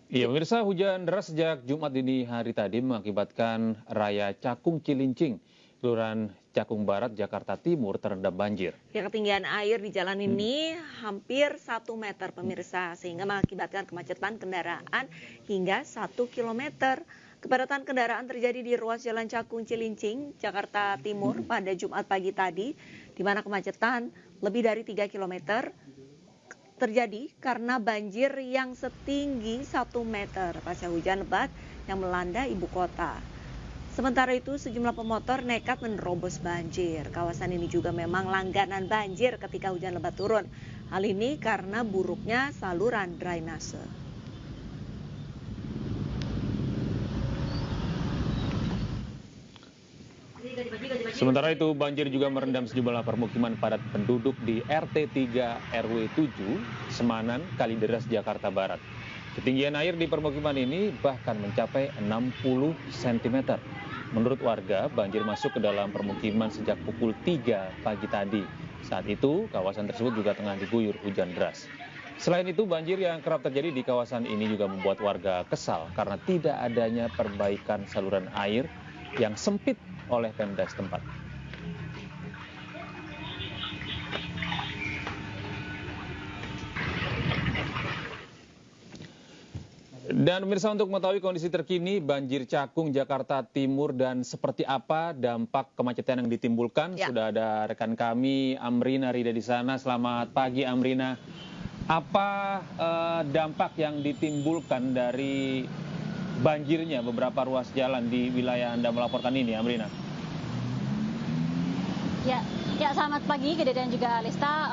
Iya, pemirsa, hujan deras sejak Jumat dini hari tadi mengakibatkan Raya Cakung Cilincing, Kelurahan Cakung Barat, Jakarta Timur terendam banjir. Ya, ketinggian air di jalan ini hampir 1 meter pemirsa, sehingga mengakibatkan kemacetan kendaraan hingga 1 kilometer. Kepadatan kendaraan terjadi di ruas Jalan Cakung Cilincing, Jakarta Timur pada Jumat pagi tadi, di mana kemacetan lebih dari 3 kilometer terjadi karena banjir yang setinggi 1 meter pasca hujan lebat yang melanda ibu kota. Sementara itu, sejumlah pemotor nekat menerobos banjir. Kawasan ini juga memang langganan banjir ketika hujan lebat turun. Hal ini karena buruknya saluran drainase. Sementara itu, banjir juga merendam sejumlah permukiman padat penduduk di RT 3 RW 7, Semanan, Kalideres, Jakarta Barat. Ketinggian air di permukiman ini bahkan mencapai 60 cm. Menurut warga, banjir masuk ke dalam permukiman sejak pukul 3 pagi tadi. Saat itu, kawasan tersebut juga tengah diguyur hujan deras. Selain itu, banjir yang kerap terjadi di kawasan ini juga membuat warga kesal karena tidak adanya perbaikan saluran air yang sempit oleh Pemda setempat. Dan pemirsa, untuk mengetahui kondisi terkini banjir Cakung, Jakarta Timur dan seperti apa dampak kemacetan yang ditimbulkan, sudah ada rekan kami Amrina Rida di sana. Selamat pagi Amrina. Apa dampak yang ditimbulkan dari banjirnya beberapa ruas jalan di wilayah Anda melaporkan ini, Amrina? Ya, selamat pagi Gede dan juga Alista.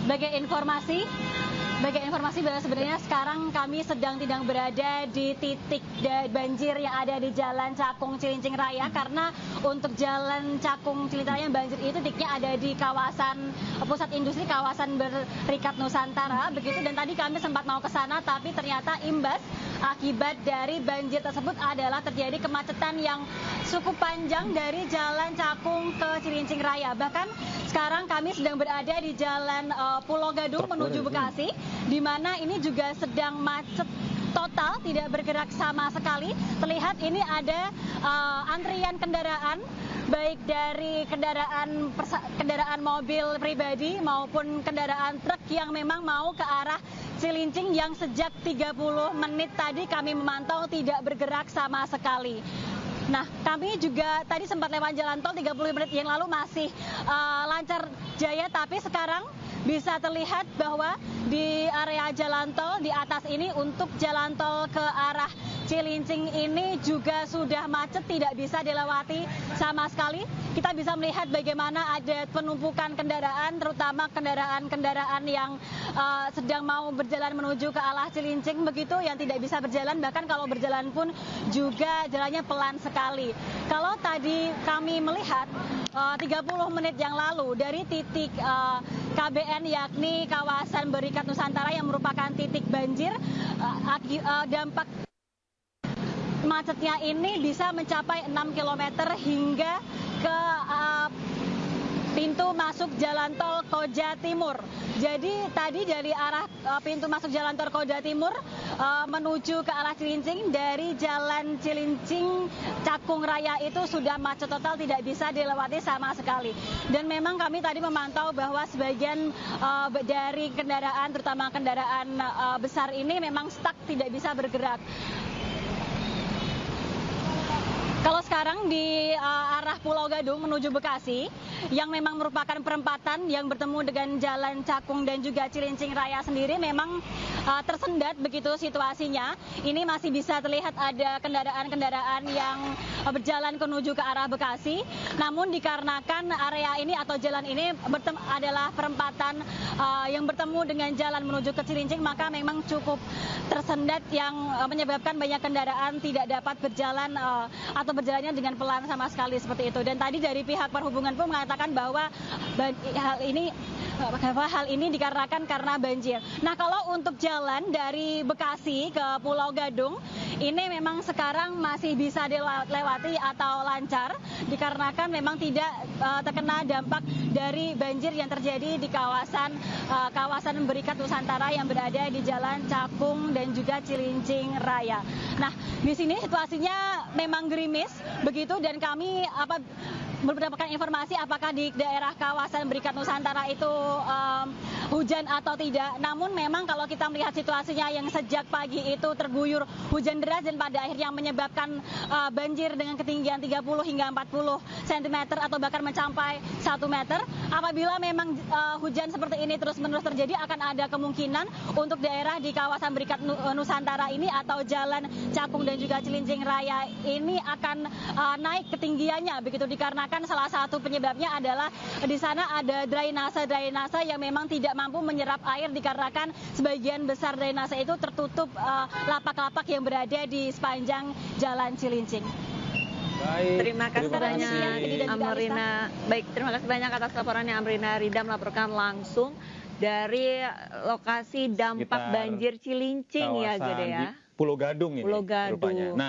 Sebagai informasi bahwa sebenarnya sekarang kami sedang tidak berada di titik banjir yang ada di Jalan Cakung Cilincing Raya, karena untuk Jalan Cakung Cilincing Raya banjir itu titiknya ada di kawasan pusat industri, kawasan Berikat Nusantara begitu, dan tadi kami sempat mau ke sana tapi ternyata imbas akibat dari banjir tersebut adalah terjadi kemacetan yang cukup panjang dari Jalan Cakung ke Cilincing Raya. Bahkan sekarang kami sedang berada di Jalan Pulau Gadung menuju Bekasi, di mana ini juga sedang macet total, tidak bergerak sama sekali. Terlihat ini ada antrian kendaraan, baik dari kendaraan mobil pribadi maupun kendaraan truk yang memang mau ke arah Cilincing, yang sejak 30 menit tadi kami memantau tidak bergerak sama sekali. Nah, kami juga tadi sempat lewat jalan tol 30 menit yang lalu masih lancar jaya, tapi sekarang bisa terlihat bahwa di area jalan tol di atas ini untuk jalan tol ke arah Cilincing ini juga sudah macet, tidak bisa dilewati sama sekali. Kita bisa melihat bagaimana ada penumpukan kendaraan, terutama kendaraan-kendaraan yang sedang mau berjalan menuju ke arah Cilincing begitu, yang tidak bisa berjalan, bahkan kalau berjalan pun juga jalannya pelan sekali. Kalau tadi kami melihat 30 menit yang lalu dari titik KBN, yakni kawasan Berikat Nusantara yang merupakan titik banjir, dampak macetnya ini bisa mencapai 6 km hingga ke pintu masuk jalan tol Koja Timur. Jadi tadi dari arah pintu masuk jalan tol Koja Timur menuju ke arah Cilincing, dari jalan Cilincing Cakung Raya itu sudah macet total, tidak bisa dilewati sama sekali. Dan memang kami tadi memantau bahwa sebagian dari kendaraan, terutama kendaraan besar ini memang stuck, tidak bisa bergerak. Kalau sekarang di arah Pulau Gadung menuju Bekasi, yang memang merupakan perempatan yang bertemu dengan Jalan Cakung dan juga Cilincing Raya sendiri, memang tersendat begitu situasinya. Ini masih bisa terlihat ada kendaraan-kendaraan yang berjalan menuju ke arah Bekasi. Namun dikarenakan area ini atau jalan ini adalah perempatan yang bertemu dengan jalan menuju ke Cilincing, maka memang cukup tersendat, yang menyebabkan banyak kendaraan tidak dapat berjalan atau berjalannya dengan pelan sama sekali seperti itu. Dan tadi dari pihak perhubungan pun mengatakan bahwa hal ini Hal ini dikarenakan karena banjir. Nah, kalau untuk jalan dari Bekasi ke Pulau Gadung, ini memang sekarang masih bisa dilewati atau lancar, dikarenakan memang tidak terkena dampak dari banjir yang terjadi di kawasan Berikat Nusantara yang berada di Jalan Cakung dan juga Cilincing Raya. Nah, di sini situasinya memang gerimis begitu, dan kami mendapatkan informasi apakah di daerah kawasan Berikat Nusantara itu hujan atau tidak. Namun memang kalau kita melihat situasinya yang sejak pagi itu terguyur hujan deras dan pada akhirnya menyebabkan banjir dengan ketinggian 30 hingga 40 cm atau bahkan mencapai 1 meter. Apabila memang hujan seperti ini terus-menerus terjadi, akan ada kemungkinan untuk daerah di kawasan Berikat Nusantara ini atau Jalan Cakung dan juga Cilincing Raya ini akan naik ketinggiannya begitu, dikarenakan salah satu penyebabnya adalah di sana ada drainase yang memang tidak mampu menyerap air, dikarenakan sebagian besar drainase itu tertutup lapak-lapak yang berada di sepanjang Jalan Cilincing. Baik, Terima kasih banyak Amrina. Baik, terima kasih banyak atas laporannya. Amrina Rida melaporkan langsung dari lokasi dampak banjir Cilincing ya, Gede ya. Pulau Gadung ini. Pulau Gadung. Rupanya. Nah,